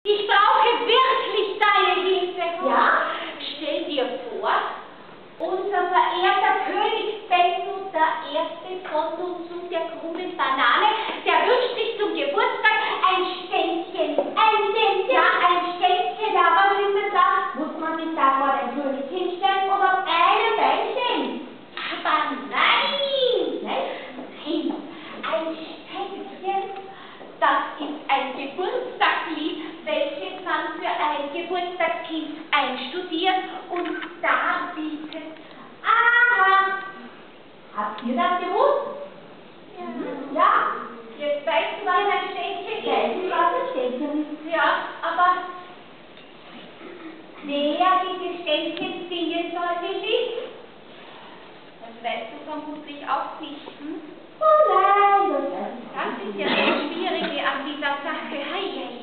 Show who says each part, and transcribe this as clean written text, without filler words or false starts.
Speaker 1: Ich brauche wirklich deine Hilfe.
Speaker 2: Ja?
Speaker 1: Stell dir vor, unser verehrter König Benno I. von zu der grünen Banane, der wünscht sich zum Geburtstag ein Ständchen. Ein Ständchen?
Speaker 2: Ja, ein Ständchen, aber was ist denn das? Muss man sich da vor den König hinstellen oder auf einem Bein stehen?
Speaker 1: Aber nein!
Speaker 2: Nein?
Speaker 1: Nein, ein Ständchen, das ist ein Geburtstagslied, welches man für ein Geburtstagskind einstudiert und darbietet.
Speaker 2: Aha! Habt ihr das gewusst? Ja.
Speaker 1: Jetzt weißt du, was ein Ständchen
Speaker 2: Weißt du,
Speaker 1: ist.
Speaker 2: was ein Ständchen ist?
Speaker 1: Ja, aber wer diese Ständchen-Dinge soll nicht? Das weißt du vermutlich auch nicht, hm?
Speaker 2: Oh nein, das weiß ich
Speaker 1: Das
Speaker 2: nicht.
Speaker 1: ist ja das Schwierige an dieser Sache. Hei, hei,